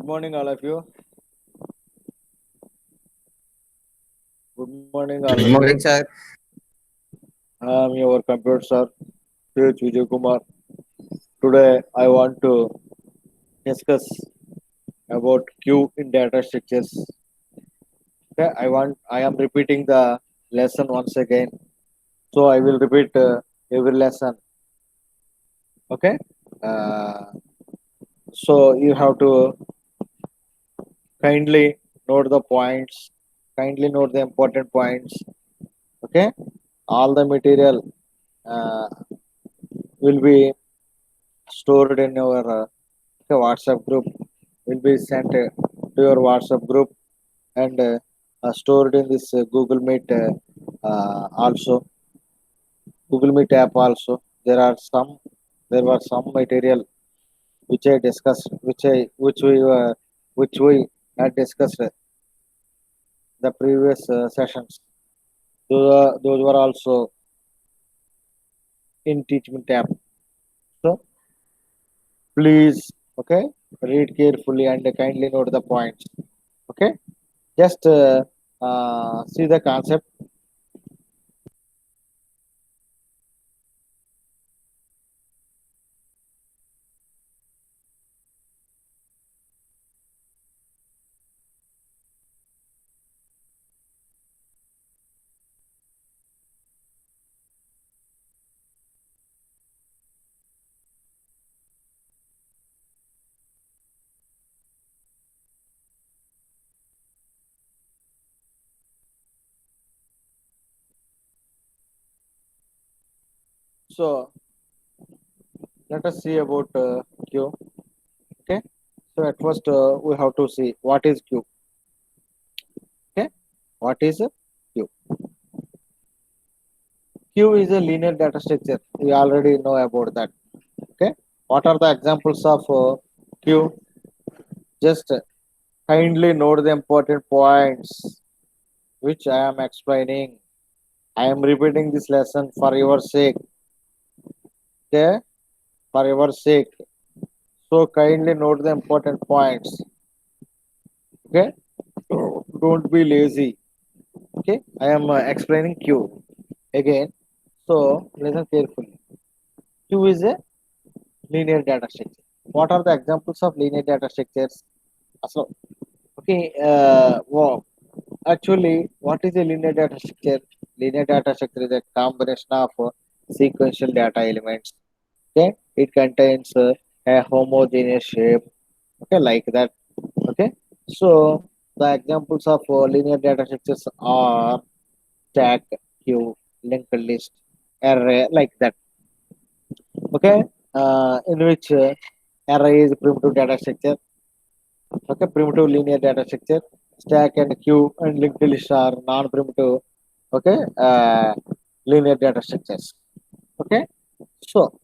morning, all of you. Good morning, all Good of you. morning, sir. I am your computer sir, Piyush Vijay Kumar. Today, I want to discuss about Q in data structures. Okay, I am repeating the lesson once again. So I will repeat every lesson. Okay. Uh, so you have to kindly note the points. Kindly note the important points. Okay. All the material uh, will be stored in your WhatsApp group will be sent to your WhatsApp group and stored in this Google Meet also Google Meet app also. There were some material which I discussed, which we had discussed the previous sessions. Those were also in Teachment app. So please, okay, read carefully and kindly note the points. Okay, just see the concept. So let us see about Q. Okay. So at first we have to see what is Q. Okay. What is Q? Q is a linear data structure. We already know about that. Okay. What are the examples of Q? Just kindly note the important points which I am explaining. I am repeating this lesson for your sake. Okay. For your sake. So kindly note the important points. Okay. Don't be lazy. Okay. I am explaining Q again. So listen carefully. Q is a linear data structure. What are the examples of linear data structures? So, okay, wow. Actually, what is a linear data structure? Linear data structure is a combination of sequential data elements. Okay, it contains a homogeneous shape. Okay, like that. Okay, so the examples of linear data structures are stack, queue, linked list, array, like that. Okay, in which array is primitive data structure. Okay, primitive linear data structure. Stack and queue and linked list are non-primitive. Okay, linear data structures. Okay, so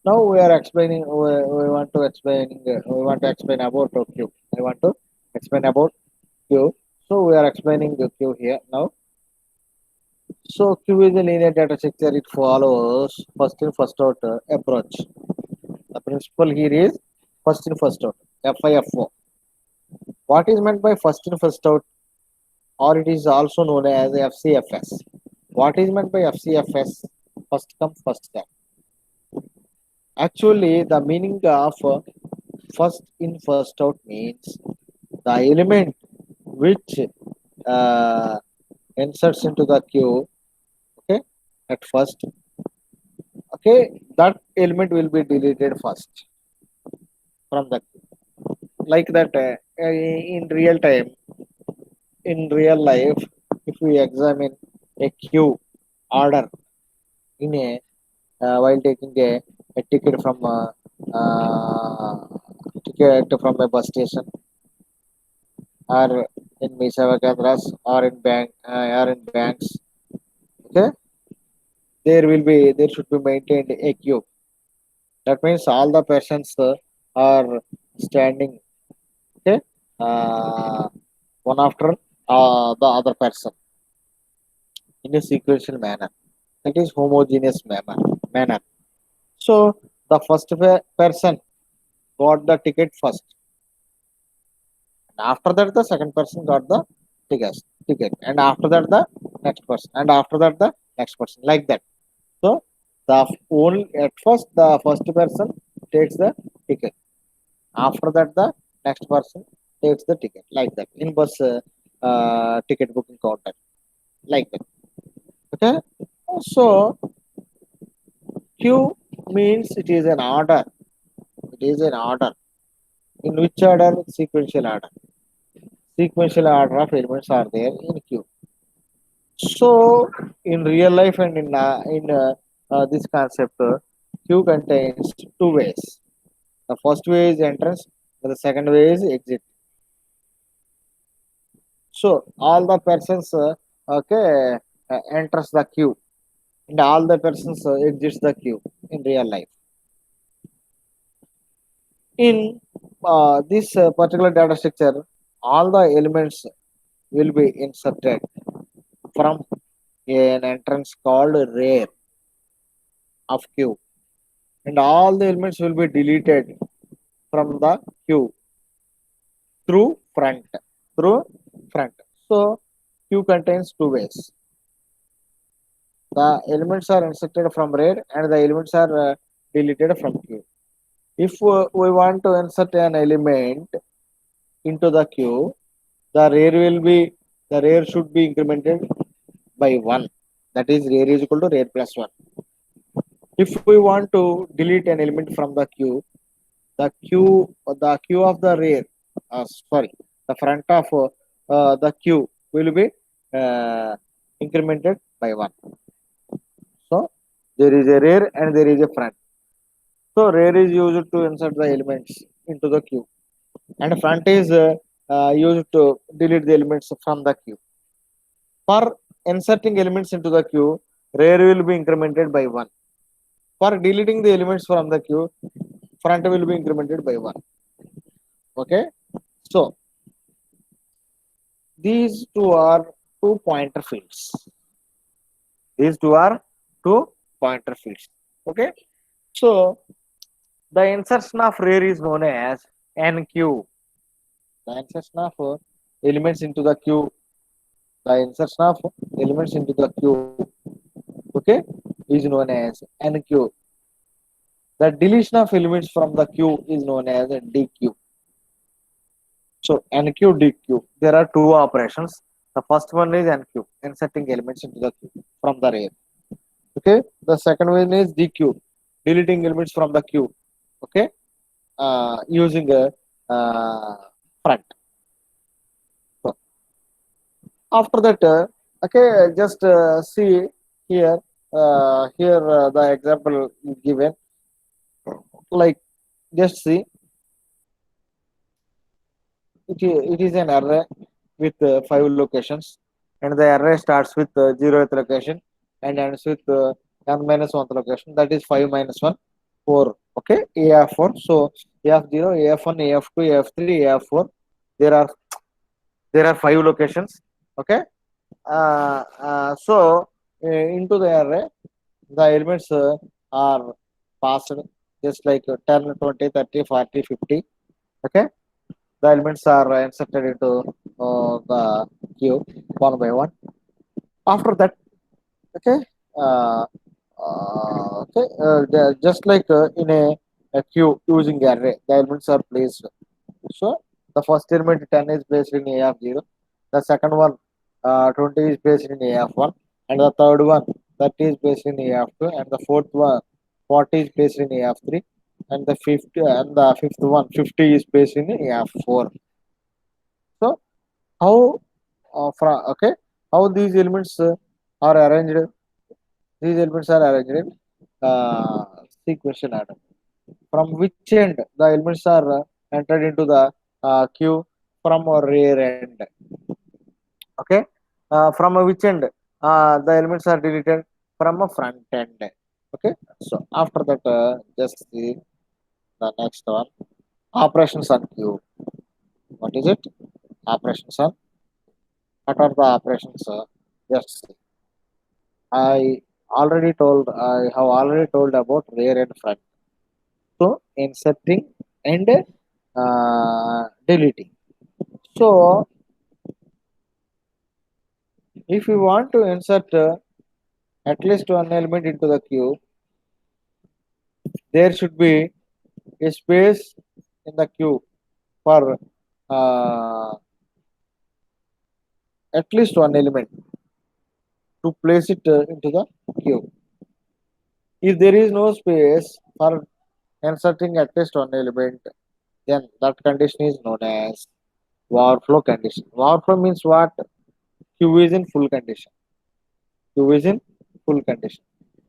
now we are explaining. We want to explain. We want to explain about queue. I want to explain about queue. So we are explaining the queue here now. So queue is a linear data structure. It follows first in first out approach. The principle here is first in first out. FIFO. What is meant by first in first out, or it is also known as FCFS? What is meant by FCFS? First come first serve. Actually, the meaning of first in first out means the element which uh, inserts into the queue. Okay, at first. Okay, that element will be deleted first from the queue. Like that, in real time, in real life, if we examine a queue order in a while taking a ticket from a bus station or in Misava Kendras or in banks. Okay, there should be maintained a queue. That means all the persons are standing. Okay, uh, one after the other person in a sequential manner. That is homogeneous manner. So the first person got the ticket first. After that, the second person got the ticket, and after that, the next person, and after that, the next person, like that. So the only at first the first person takes the ticket. After that, the next person takes the ticket, like that in bus ticket booking counter, like that. Okay. So queue means it is an order. It is an order. In which order? Sequential order. Sequential order of elements are there in queue. So in real life and in this concept, queue contains two ways. The first way is entrance, the second way is exit. So all the persons okay enters the queue, and all the persons exits the queue in real life. In this particular data structure, all the elements will be inserted from an entrance called rear of queue, and all the elements will be deleted from the queue through front. Through front. So queue contains two ways. The elements are inserted from rear, and the elements are deleted from queue. If we want to insert an element into the queue, the rear will be the rear should be incremented by 1. That is rear is equal to rear plus 1. If we want to delete an element from the queue of the rear, sorry, the front of the queue will be uh, incremented by 1. So there is a rear and there is a front. So rear is used to insert the elements into the queue, and front is used to delete the elements from the queue. For inserting elements into the queue, rear will be incremented by 1. For deleting the elements from the queue, front will be incremented by 1. Okay. So these two are two pointer fields. These two are two pointer fields. Okay. So the insertion of rear is known as NQ. The insertion of elements into the queue. The insertion of elements into the queue. Okay, is known as NQ. The deletion of elements from the queue is known as DQ. So NQ, DQ. There are two operations. The first one is NQ, inserting elements into the queue from the rear. Okay. The second one is DQ, deleting elements from the queue. Okay. Using a front. So after that, okay, just see here. Here the example given. Like just see, it is an array with 5 locations, and the array starts with 0th location and ends with n minus 1th location. That is 5 minus 1, 4. Okay, a of 4. So a of 0, a of 1, a of 2, a of 3, a of 4. There are 5 locations. Okay. So into the array, the elements are passed just like 10, 20, 30, 40, 50. Okay. The elements are inserted into the queue one by one. After that, okay, uh, just like in a queue using array, the elements are placed. So the first element 10 is placed in A of 0, the second one 20 is placed in A of 1, and the third one 30 is placed in A of 2, and the fourth one 40 is placed in A of 3, and the fifth one 50 is placed in A of 4. So how okay, how these elements are arranged? These elements are arranged in sequential order. From which end the elements are entered into the queue? From a rear end. Okay, from a which end the elements are deleted? From a front end. Okay, so after that, just see the next one. Operations on queue. What is it? Operations on. What are the operations? Just see. I I have already told about rear and front. So inserting and deleting. So if we want to insert at least one element into the queue, there should be a space in the queue for uh, at least one element to place it into the queue. If there is no space for inserting at least one element, then that condition is known as overflow condition. Overflow means what? Queue is in full condition. Queue is in full condition.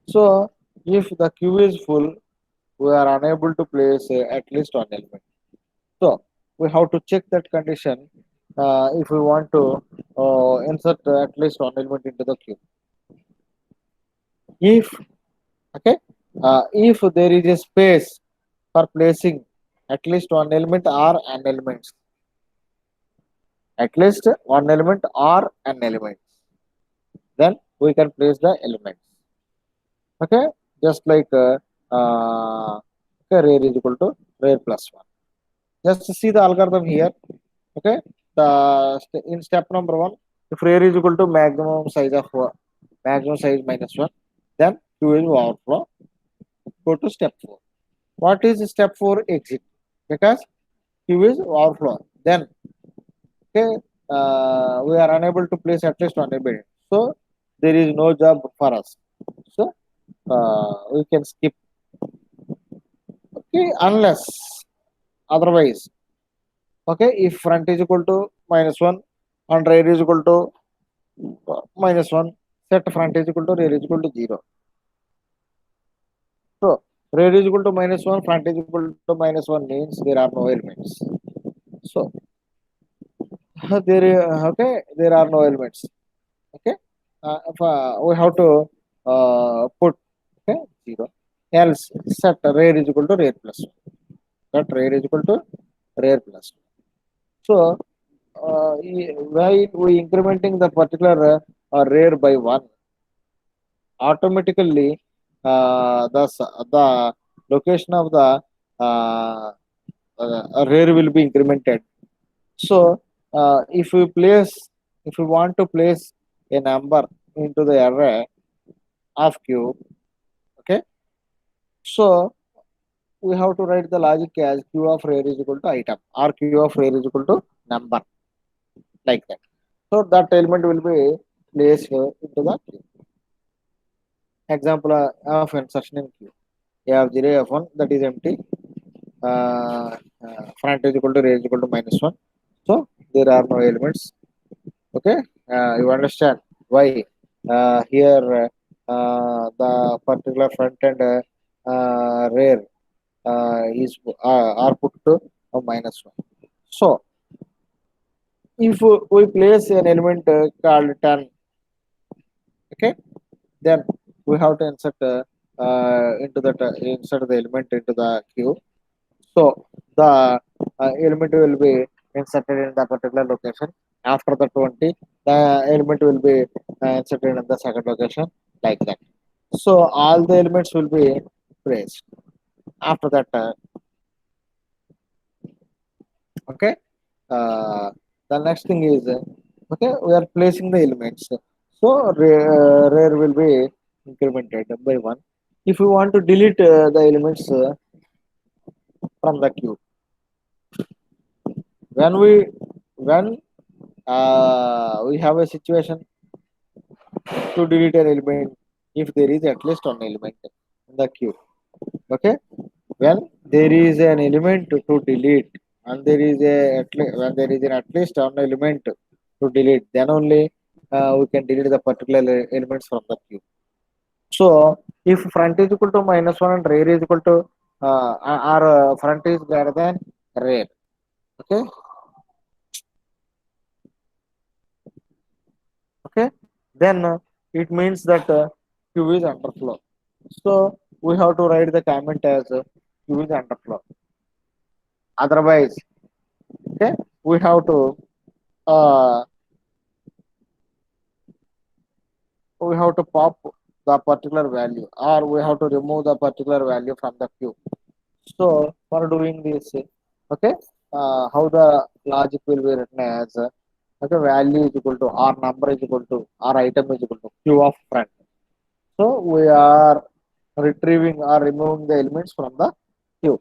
So if the queue is full, we are unable to place at least one element. So we have to check that condition if we want to insert at least one element into the queue. If okay, if there is a space for placing at least one element or an element, at least one element or an element, then we can place the elements. Okay, just like okay, rare is equal to rare plus one. Just see the algorithm here. Okay, in step number one, if rare is equal to maximum size of maximum size minus one, then q is overflow. Go to step four. What is step four? Exit, because q is overflow. Then okay, we are unable to place at least one element, so there is no job for us. So we can skip. Okay, unless otherwise. Okay, if front is equal to minus one and rear is equal to minus one, set front is equal to rear is equal to zero. So rear is equal to minus one, front is equal to minus one means there are no elements. So there are no elements. Okay, if, we have to put okay zero. Else set rear is equal to rear plus one. Set rear is equal to rear plus one. So while we incrementing the particular rear by one, automatically the location of the uh, rear will be incremented. So if we want to place a number into the array of cube, okay, so we have to write the logic as q of rear is equal to item or q of rear is equal to number, like that. So that element will be placed into the queue. Example of insertion in queue. A of 0, F1 that is empty. Front is equal to rear is equal to minus 1. So there are no elements. Okay, you understand why here the particular front and rear is are put to a minus 1. So if we place an element called turn, okay, then we have to into the insert the element into the queue. So the element will be inserted in the particular location. After the 20, the element will be inserted in the second location, like that. So all the elements will be placed. After that, okay. Uh, the next thing is okay. We are placing the elements. So rear will be incremented by one. If we want to delete the elements from the queue, when we have a situation to delete an element if there is at least one element in the queue. Okay, when there is an element to delete and there is when there is an at least one element to delete, then only we can delete the particular elements from the queue. So if front is equal to minus one and rear is equal to or front is greater than rear, okay, okay, then it means that q is underflow. So we have to write the comment as q is underflow. Otherwise, okay, we have to uh, pop the particular value or we have to remove the particular value from the queue. So for doing this, okay, how the logic will be written as okay, value is equal to or number is equal to or item is equal to q of front. So we are retrieving or removing the elements from the queue.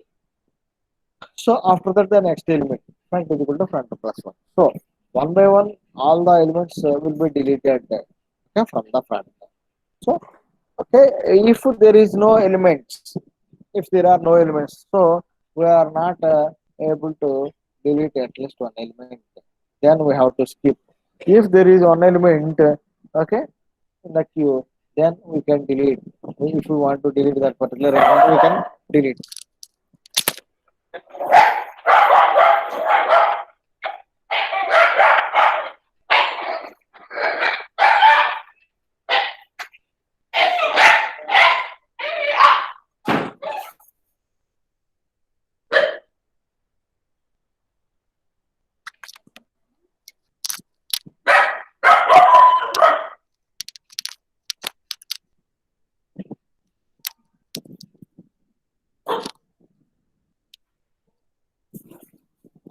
So after that, the next element front is equal to front plus one. So one by one, all the elements will be deleted okay, from the front. So okay, if there is no elements, if there are no elements, so we are not able to delete at least one element. Then we have to skip. If there is one element, okay, in the queue, then we can delete. If we want to delete that particular element, we can delete.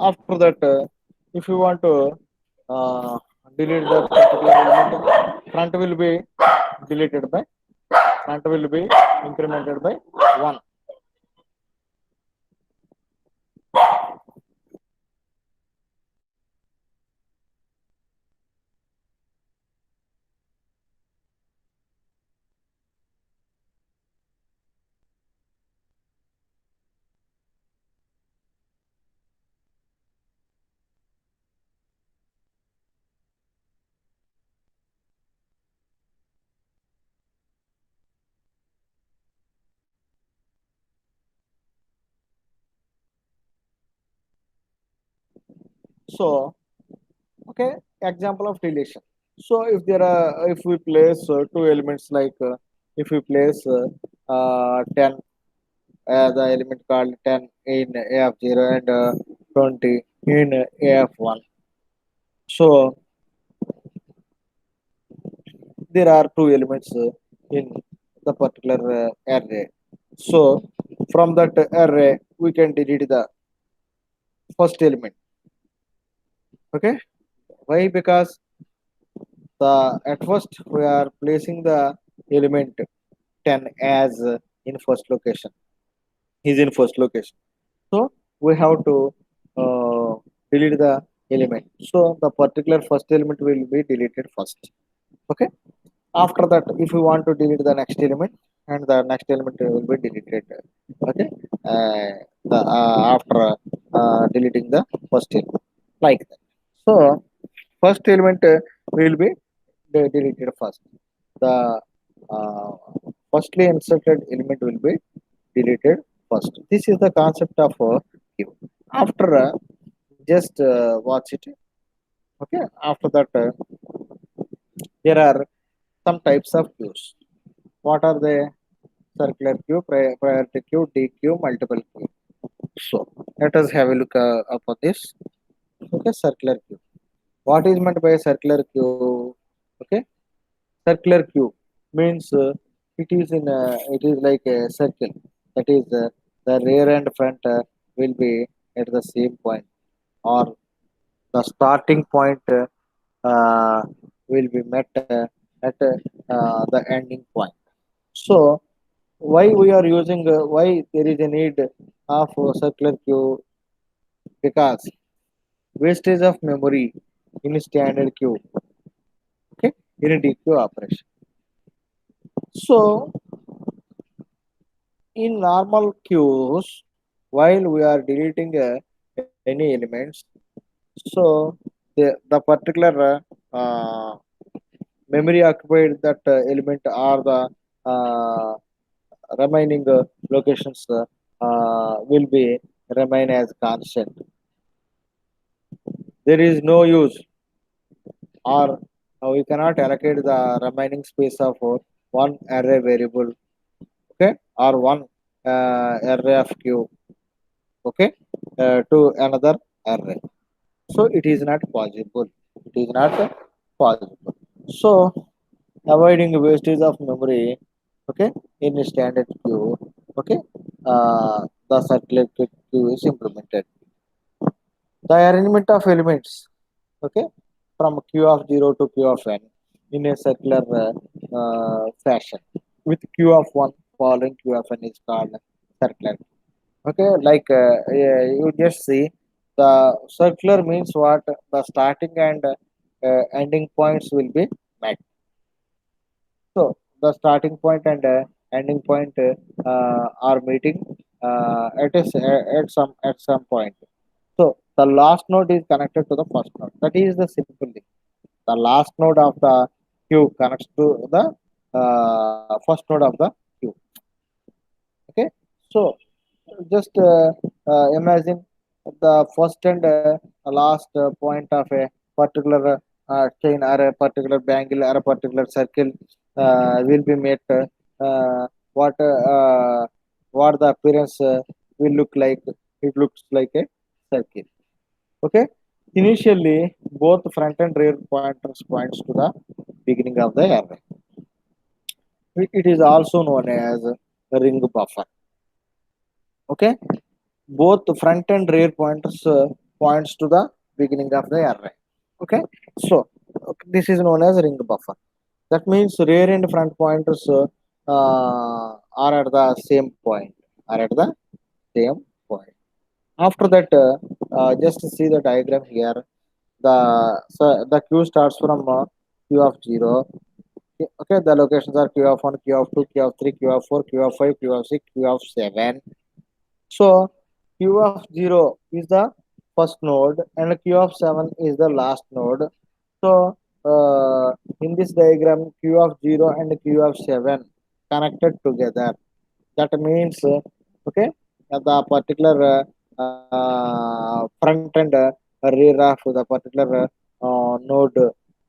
After that, if you want to uh, delete that particular element, front will be deleted by front will be incremented by one. So okay, example of deletion. So if there are if we place two elements like if we place 10 the element called 10 in af0 and 20 in af1. So there are two elements in the particular array. So from that array we can delete the first element. Okay, why? Because the at first we are placing the element 10 as in first location, is in first location. So we have to uh, delete the element. So the particular first element will be deleted first. Okay, after that if we want to delete the next element, and the next element will be deleted. Okay, after deleting the first element, like that. So first element will be deleted first. The uh, firstly inserted element will be deleted first. This is the concept of queue. After just watch it. Okay, after that there are some types of queues. What are they? Circular queue, priority queue, DQ, multiple queue. So let us have a look upon this. Okay, circular queue. What is meant by circular queue? Okay, circular queue means it is like a circle. That is the rear and front will be at the same point, or the starting point uh, will be met at the ending point. So why we are using why there is a need of circular queue? Because wastage of memory in standard queue, okay, in a DQ operation. So in normal queues, while we are deleting any elements, so the particular memory occupied that element or the uh, remaining locations will be remain as constant. There is no use, or we cannot allocate the remaining space of one array variable, okay, or one array of queue, okay, to another array. So it is not possible. It is not possible. So avoiding wastage of memory, okay, in a standard queue, okay, the circular queue is implemented. The arrangement of elements, okay, from q of 0 to q of n in a circular fashion with q of 1 following q of n is called circular. Okay, like you just see the circular means what the starting and ending points will be met. So the starting point and ending point are meeting at some point. So the last node is connected to the first node. That is the simple thing. The last node of the queue connects to the first node of the queue. Okay, so just imagine the first and last point of a particular chain or a particular bangle or a particular circle will be made. What what the appearance will look like? It looks like a circle. Okay. Initially, both front and rear pointers points to the beginning of the array. It is also known as a ring buffer. Okay. Both front and rear pointers points to the beginning of the array. Okay. So this is known as ring buffer. That means rear and front pointers are at the same point. Are at the same point. After that, just see the diagram here. The queue starts from q of 0. Okay, the locations are q of 1, q of 2, q of 3, q of 4, q of 5, q of 6, q of 7. So q of 0 is the first node and q of 7 is the last node. So in this diagram, q of 0 and q of 7 connected together. That means okay, the particular front and rear of the particular node,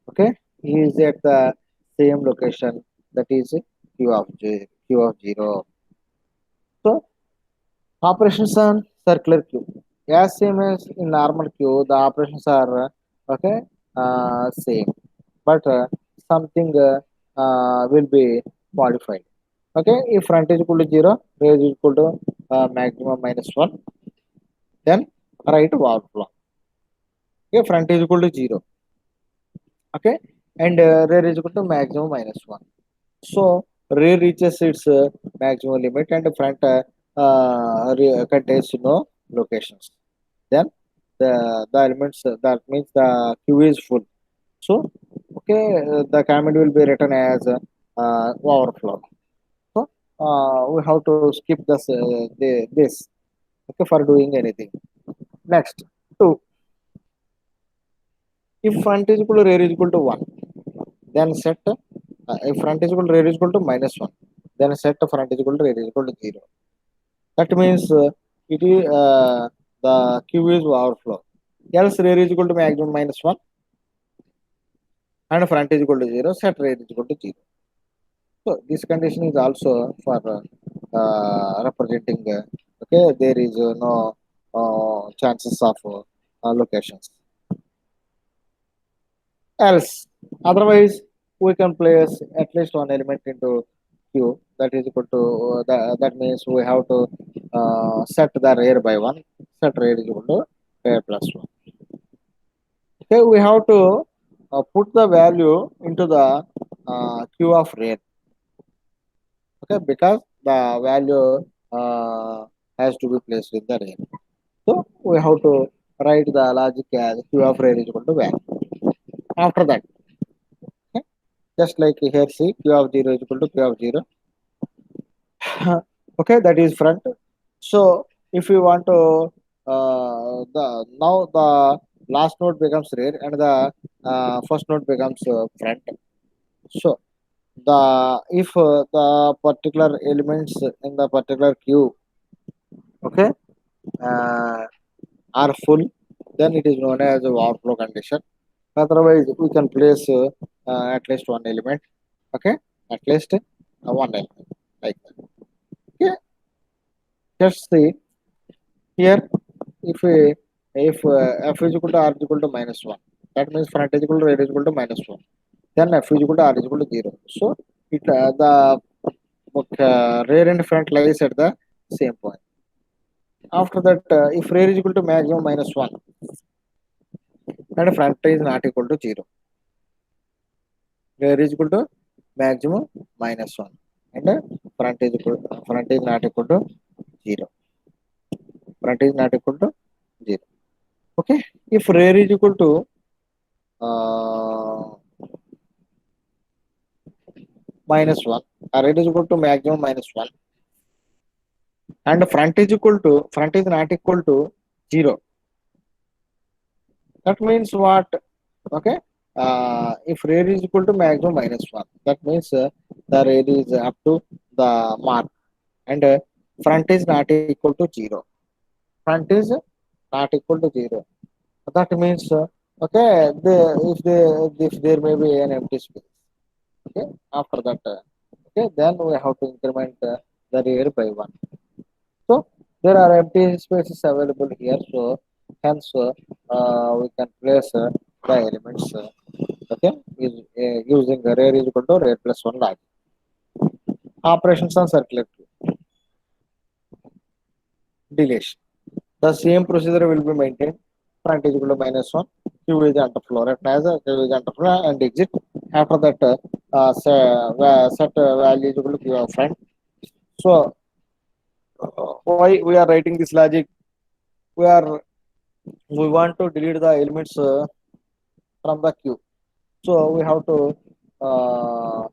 okay, is at the same location. That is q of 0. So operations on circular queue. As same as in normal queue, the operations are okay same, but something will be modified. Okay, if front is equal to 0, rear is equal to maximum minus 1, then right overflow. Okay, front is equal to 0. Okay, and rear is equal to maximum minus 1. So rear reaches its maximum limit and front contains no locations. Then the elements that means the queue is full. So okay, the comment will be written as overflow. So we have to skip this okay for doing anything. Next, two. If front is equal to rear is equal to 1, then set if front is equal to rear is equal to minus 1, then set front is equal to rear is equal to 0. That means it is the queue is overflow. Else rear is equal to maximum minus 1 and front is equal to 0, set rear is equal to 0. So this condition is also for representing okay, there is no chances of locations. Else, otherwise, we can place at least one element into Q. That is equal to that means we have to set the rear by one. Set rear is equal to rear plus one. Okay, we have to put the value into the Q of rear. Okay, because the value has to be placed in the rear. So we have to write the logic as Q of rear is equal to value. After that, okay, just like here, see Q of 0 is equal to Q of 0. Okay, that is front. So if you want to the now the last node becomes rear and the first node becomes front. So the if the particular elements in the particular queue, okay, uh, are full, then it is known as a overflow condition. Otherwise we can place at least one element, okay, at least one element like that. Okay, just see here. If f is equal to r is equal to minus 1, that means front is equal to rear is equal to minus 1. Then f is equal to r is equal to 0. So the rear and front lies at the same point. After that, if rear is equal to maximum minus 1, and front is not equal to 0. Rear is equal to maximum minus 1 and front is not equal to 0. Front is not equal to 0. Okay. If rear is equal to uh, minus 1, rear is equal to maximum minus 1 and front is not equal to 0. That means what? Okay. If rear is equal to maximum minus 1, that means the rear is up to the mark and front is not equal to 0. Front is not equal to 0. That means okay, if there may be an empty space. Okay. After that, okay, then we have to increment the rear by 1. So there are empty spaces available here. So hence we can place the elements. Okay, is using the rear is equal to rear plus 1 logic. Operations on circular deletion. The same procedure will be maintained. Front is equal to minus 1. Q is under floor. As Q is under floor and exit. After that, set value is equal to Q of front. So why we are writing this logic? We are we want to delete the elements from the queue. So we have to uh,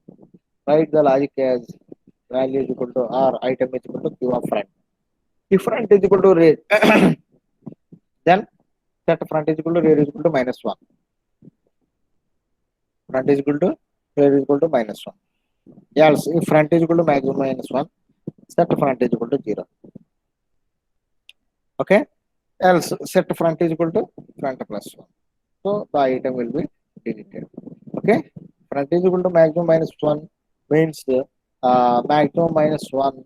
write the logic as value is equal to or item is equal to Q of front. If front is equal to rear, then set front is equal to rear is equal to minus 1. Front is equal to rear is equal to minus 1. Else, if front is equal to maximum minus 1, set front is equal to 0. Okay. Else, set front is equal to front plus 1. So the item will be deleted. Okay. Front is equal to maximum minus 1 means maximum minus 1.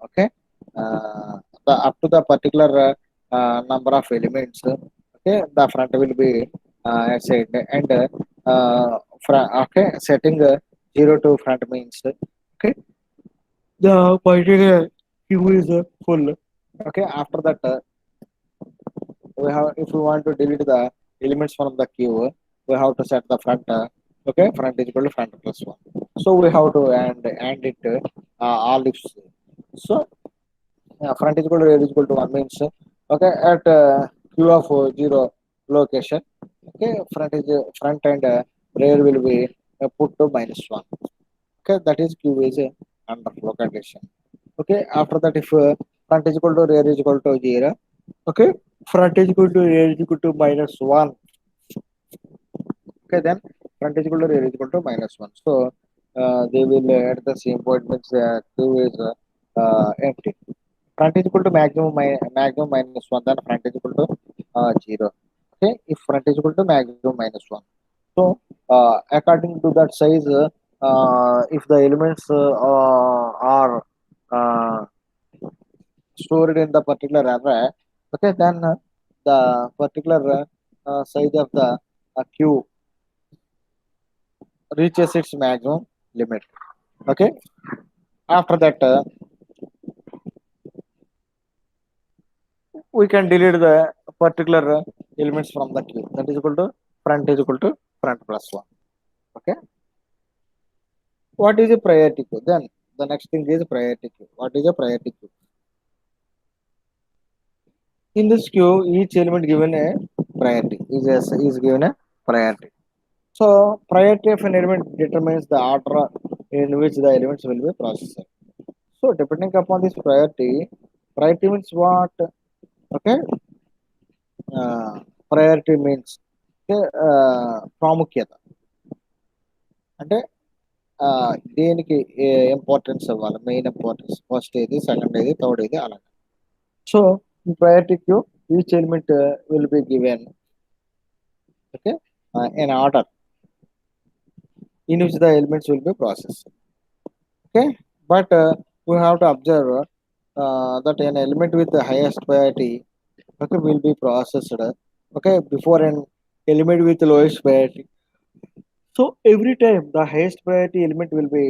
Okay. The up to the particular number of elements. Okay. The front will be assigned and okay. Setting 0 to front means okay. The particular queue is full. Okay. After that, we have if we want to delete the elements from the queue, we have to set the front. Okay, front is equal to front plus 1. So we have to and it all ifs. So front is equal to rear is equal to 1 means okay at q of 0 location. Okay, front and rear will be put to minus 1. Okay, that is q is under flow condition. Okay, after that if front is equal to rear is equal to 0. Okay, front is equal to rear is equal to minus 1. Okay, then front is equal to rear is equal to minus 1. So they will at the same point means q is empty. Front is equal to maximum minus 1, then front is equal to 0. Okay, if front is equal to maximum minus 1. So according to that size, if the elements are uh, stored in the particular array, okay, then the particular size of the queue reaches its maximum limit. Okay, after that, we can delete the particular elements from the queue. That is equal to front is equal to front plus 1. Okay, what is a priority queue? Then the next thing is priority queue. What is a priority queue? In this queue, each element given a priority is given a priority. So priority of an element determines the order in which the elements will be processed. So depending upon this priority means what? Okay, priority means okay, ప్రాముఖ్యత అంటే దేనికి importance ఇవ్వాలి, main importance first ఏది, second ఏది, third ఏది అలా. So in priority queue, each element will be given okay an order in which the elements will be processed. Okay, but we have to observe that an element with the highest priority okay will be processed okay before an element with the lowest priority. So every time the highest priority element will be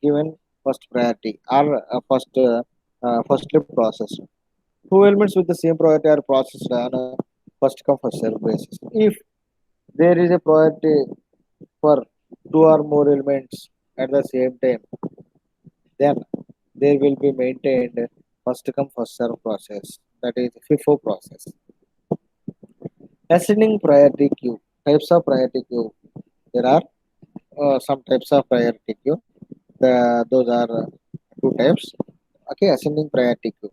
given first priority or firstly processed. Two elements with the same priority are processed on first come first serve basis. If there is a priority for two or more elements at the same time, then there will be maintained first come first serve process, that is FIFO process. Ascending priority queue, types of priority queue. There are some types of priority queue. Those are two types. Okay, ascending priority queue.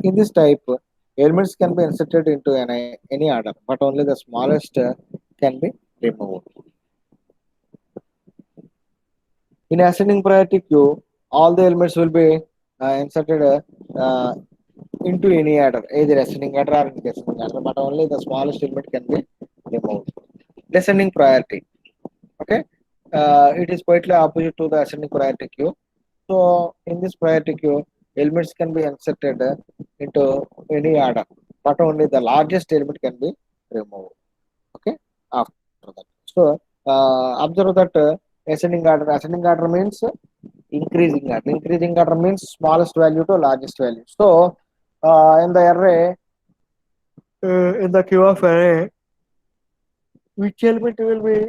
In this type, elements can be inserted into any order, but only the smallest can be removed. In ascending priority queue, all the elements will be inserted into any order, either ascending order or descending order, but only the smallest element can be removed. Descending priority. Okay, it is quite opposite to the ascending priority queue. So in this priority queue, elements can be inserted into any order, but only the largest element can be removed. Okay, after that. So observe that ascending order means increasing order. Increasing order means smallest value to largest value. So in the array, in the queue of array, which element will be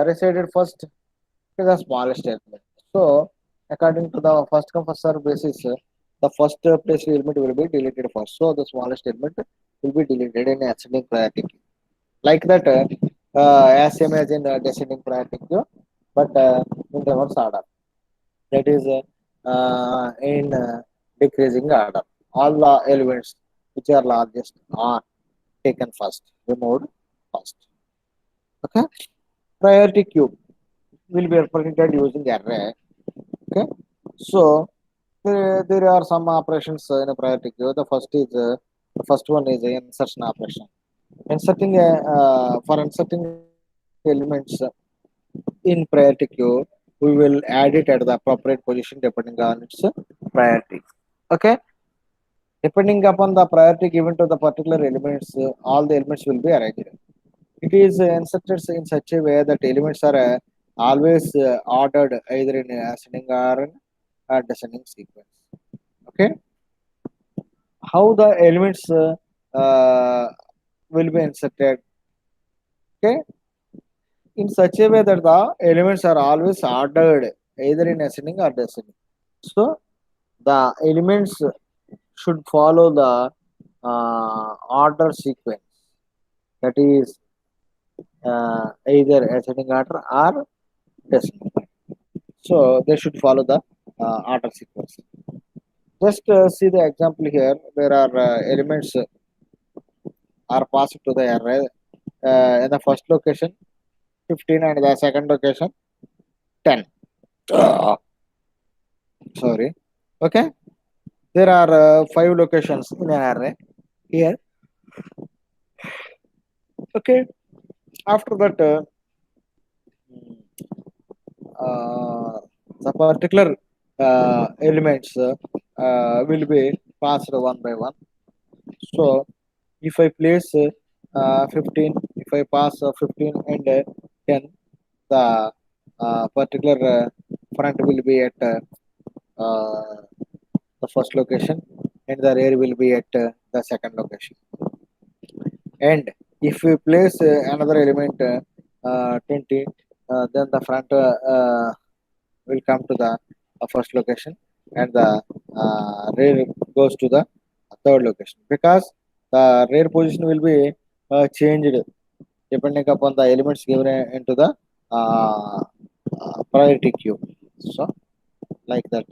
resided first to the smallest element. So, according to the first come first serve basis, the first place element will be deleted first. So, the smallest element will be deleted in ascending priority queue. Like that, as same as in descending priority queue, but in reverse order. That is in decreasing order. All the elements which are largest are taken first, removed first. Okay. Priority queue will be represented using array. Okay. So there are some operations in a priority queue. The first one is a insertion operation. For inserting elements in priority queue, we will add it at the appropriate position depending on its priority. Okay. Depending upon the priority given to the particular elements, all the elements will be arranged. It is inserted in such a way that elements are always ordered either in ascending or in descending sequence. Okay, how the elements uh, will be inserted? Okay, in such a way that the elements are always ordered either in ascending or descending. So the elements should follow the order sequence, that is either ascending order or descending. So they should follow the order sequence. Just see the example here. There are elements are passed to the array. In the first location, 15, and the second location, 10. Uh, Sorry. Okay. There are five locations in an array here. Okay. After that, uh, the particular elements will be passed one by one. So if I place 15, if I pass 15 and 10, the particular front will be at the first location and the rear will be at the second location. And if we place another element 20, then the front will come to the first location and the rear goes to the third location, because the rear position will be changed depending upon the elements given into the uh, priority queue. So like that,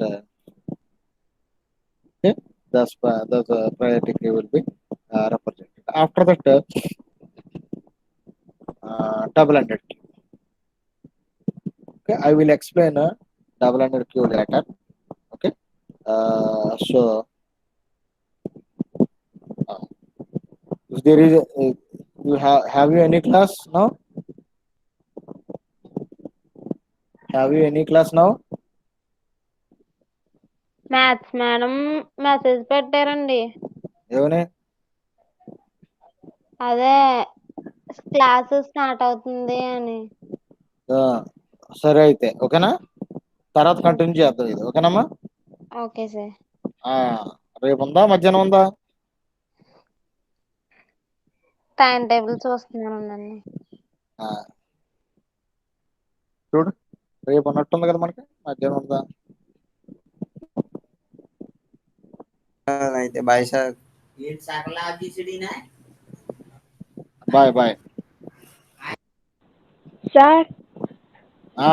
okay, the priority queue will be represented. After that, double-ended queue. Okay, I will explain double-ended queue later. Okay, so uh, if there is you have you any class now? Have you any class now? Maths madam message పెట్టారండి. ఏమని? అదే class start అవుతుంది అని. సరే అయితే ఓకేనా, తర్వాత continue చేద్దాం ఇది. ఓకేనమ్మా? Okay sir. రేపు ఉందా, మధ్యాహ్నం ఉందా? టైం టేబుల్ చూస్తున్నానండి. ఆ, చూడు రేపు ఉన్నట్టుంది కదా మనకి మధ్యాహ్నం ఉందా? అయితే bye sir. Bye bye. Sir ఆ,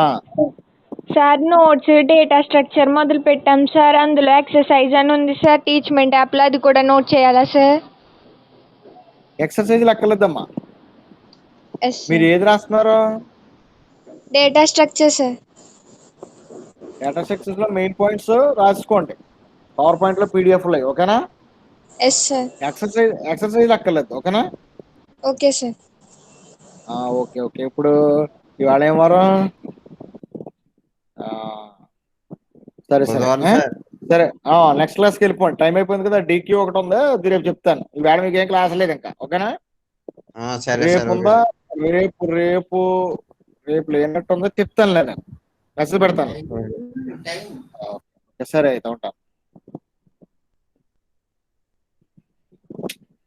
సార్ నోట్స్ డేటా స్ట్రక్చర్ మొదలు పెట్టాం సార్. అందులో ఎక్సర్సైజ్ అని ఉంది సార్ టీచ్మెంట్ యాప్లో, అది కూడా నోట్ చేయాలా సార్? ఎక్సర్సైజ్ లెక్కలేదమ్మా. ఎస్ మీరు సార్. ఏది రాస్తున్నారు? Data structure sir. Data structures లో మెయిన్ పాయింట్స్ రాసుకోండి, పవర్ పాయింట్ లో పీడిఎఫ్ లో, ఓకేనా? Yes sir. ఎక్సర్సైజ్ అక్కర్లేదు, ఓకేనా? Okay sir. Okay okay. ఇప్పుడు ఇవాళ ఏం వారం? ఆ, సరే సరే బుధవారం సార్. సరే నెక్స్ట్ క్లాస్కి వెళ్ళిపోండి, టైం అయిపోయింది కదా. డీక్యూ ఒకటి ఉంది, అది రేపు చెప్తాను. ఈవేళ మీకు ఏం క్లాస్ లేదు ఇంకా, ఓకేనా? సరే రేపు సార్. ఓకే ఉందా? సార్. రేపు రేపు రేపు లేనట్టు ఉందో చెప్తానులే, నేను మెసేజ్ పెడతాను. ఓకే, సరే అయితే ఉంటాను.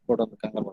కూడా ఉంది, కంగారు పడకు.